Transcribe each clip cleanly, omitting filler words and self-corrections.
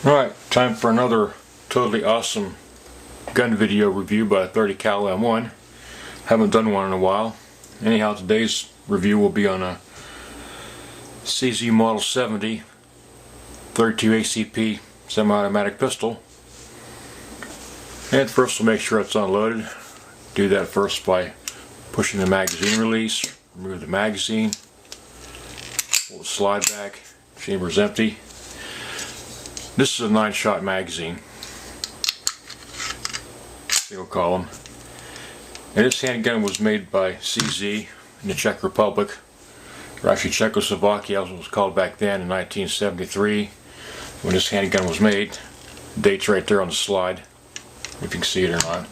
Alright, time for another totally awesome gun video review by a 30 cal M1. Haven't done one in a while. Anyhow, today's review will be on a CZ model 70 32 ACP semi-automatic pistol. And first we'll make sure it's unloaded. Do that first by pushing the magazine release, remove the magazine, pull the slide back, chamber's empty. This is a 9-shot magazine, single column, and this handgun was made by CZ in the Czech Republic, or actually Czechoslovakia as it was called back then, in 1973 when this handgun was made. The date's right there on the slide, if you can see it or not.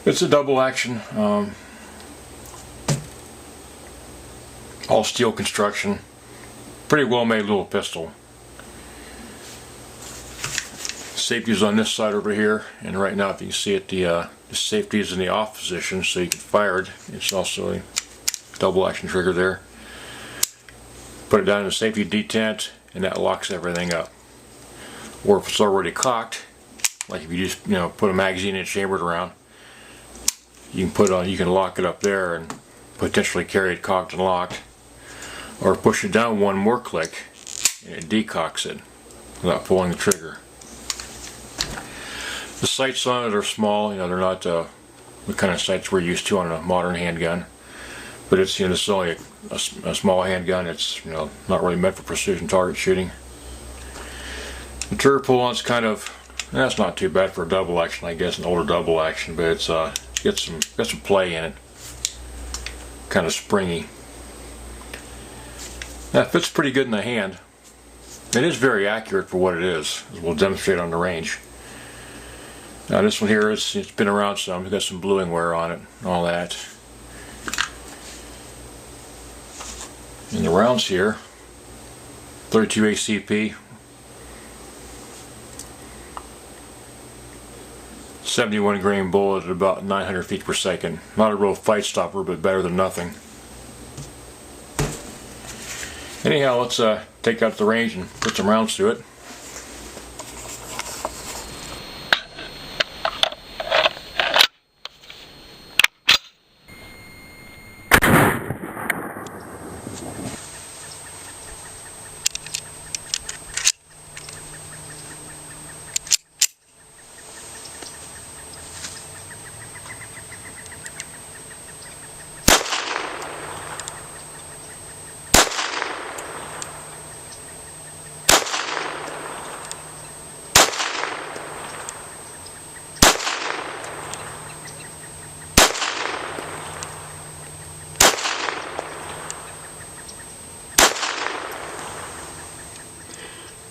It's a double action, all steel construction, pretty well made little pistol. Safety is on this side over here, and right now, if you can see it, the safety is in the off position, so you can fire it. It's also a double action trigger there. Put it down in the safety detent, and that locks everything up. Or if it's already cocked, like if you just put a magazine in, chambered around, you can lock it up there and potentially carry it cocked and locked, or push it down one more click, and it decocks it without pulling the trigger. The sights on it are small, they're not the kind of sights we're used to on a modern handgun. But it's this is only a small handgun. It's not really meant for precision target shooting. The trigger pull-on's kind of, that's not too bad for a double action, I guess, an older double action, but it's got some play in it. Kind of springy. That fits pretty good in the hand. It is very accurate for what it is, as we'll demonstrate on the range. Now this one here, it's been around some. It's got some bluing wear on it and all that. And the rounds here, 32 ACP, 71 grain bullet at about 900 feet per second. Not a real fight stopper, but better than nothing. Anyhow, let's take out the range and put some rounds through it.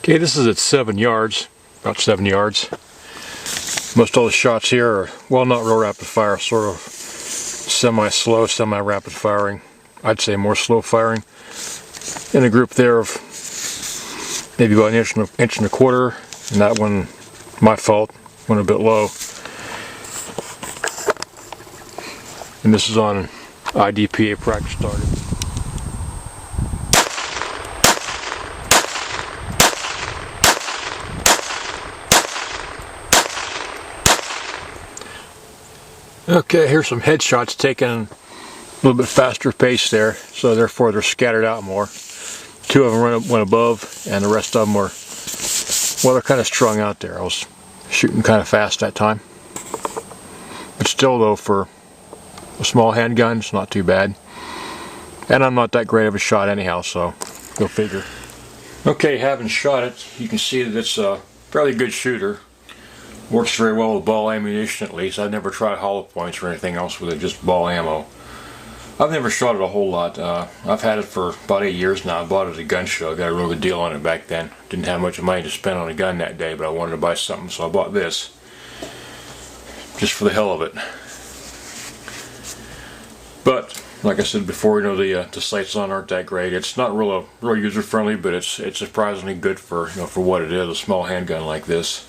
Okay, this is at 7 yards, about 7 yards. Most all the shots here are, well, not real rapid fire, sort of semi-slow, semi-rapid firing. I'd say more slow firing. In a group there of maybe about an inch and a quarter, and that one, my fault, went a bit low. And this is on IDPA practice target. Okay, here's some headshots taken a little bit faster pace there, so therefore they're scattered out more. 2 of them went above, and the rest of them were, well, they're kind of strung out there. I was shooting kind of fast that time. But still, though, for a small handgun, it's not too bad. And I'm not that great of a shot anyhow, so go figure. Okay, having shot it, you can see that it's a fairly good shooter. Works very well with ball ammunition, at least. I've never tried hollow points or anything else with it, just ball ammo. I've never shot it a whole lot. I've had it for about 8 years now. I bought it at a gun show. Got a real good deal on it back then. Didn't have much money to spend on a gun that day, but I wanted to buy something, so I bought this. Just for the hell of it. But, like I said before, the sights on aren't that great. It's not real user-friendly, but it's surprisingly good for for what it is, a small handgun like this.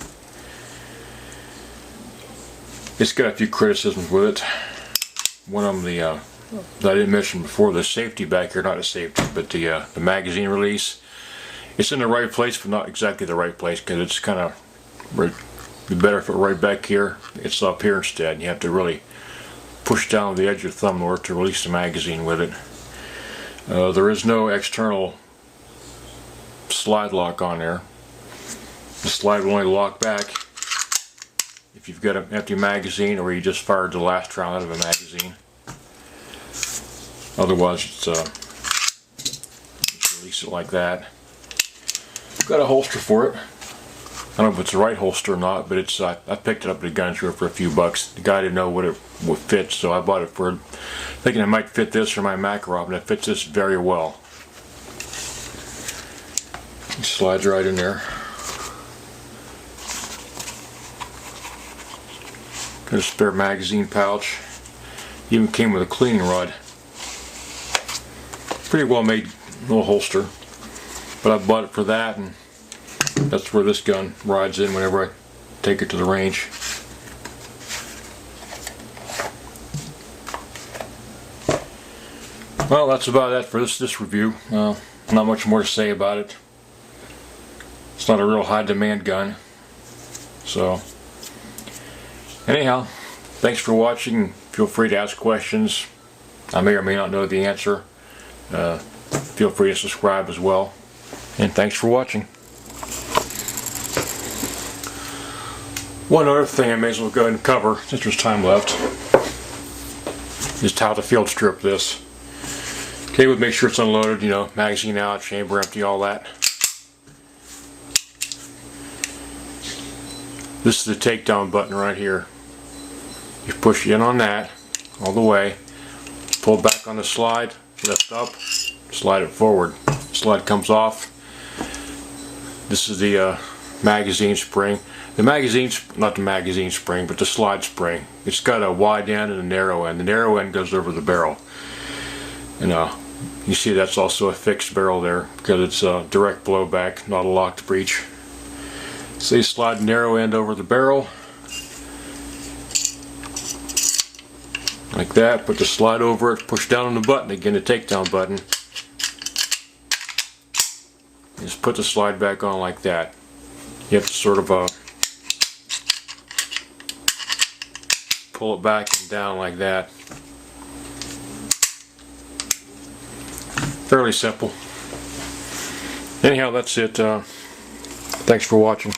It's got a few criticisms with it. One of them, that I didn't mention before, the safety back here, not the safety, but the magazine release. It's in the right place, but not exactly the right place, because it's kind of, it'd be better if it were right back here. It's up here instead, and you have to really push down with the edge of your thumb in order to release the magazine with it. There is no external slide lock on there. The slide will only lock back if you've got an empty magazine or you just fired the last round out of a magazine. Otherwise, it's just release it like that. I've got a holster for it. I don't know if it's the right holster or not, but it's I picked it up at a gun store for a few bucks. The guy didn't know what it would fit, so I bought it for thinking it might fit this or my Makarov, and it fits this very well. It slides right in there. Got a spare magazine pouch. Even came with a cleaning rod. Pretty well made little holster, but I bought it for that, and that's where this gun rides in whenever I take it to the range. Well, that's about it for this review. Not much more to say about it. It's not a real high demand gun. So anyhow, thanks for watching. Feel free to ask questions. I may or may not know the answer. Feel free to subscribe as well. And thanks for watching. One other thing I may as well go ahead and cover, since there's time left, is how to field strip this. Okay, we'll make sure it's unloaded, you know, magazine out, chamber empty, all that. This is the takedown button right here. You push in on that all the way, pull back on the slide, lift up, slide it forward. Slide comes off. This is the magazine spring. The magazine's not the magazine spring, but the slide spring. It's got a wide end and a narrow end. The narrow end goes over the barrel. And you see that's also a fixed barrel there because it's a direct blowback, not a locked breech. So you slide the narrow end over the barrel like that. Put the slide over it. Push down on the button again, the takedown button. Just put the slide back on like that. You have to sort of pull it back and down like that. Fairly simple. Anyhow, that's it. Thanks for watching.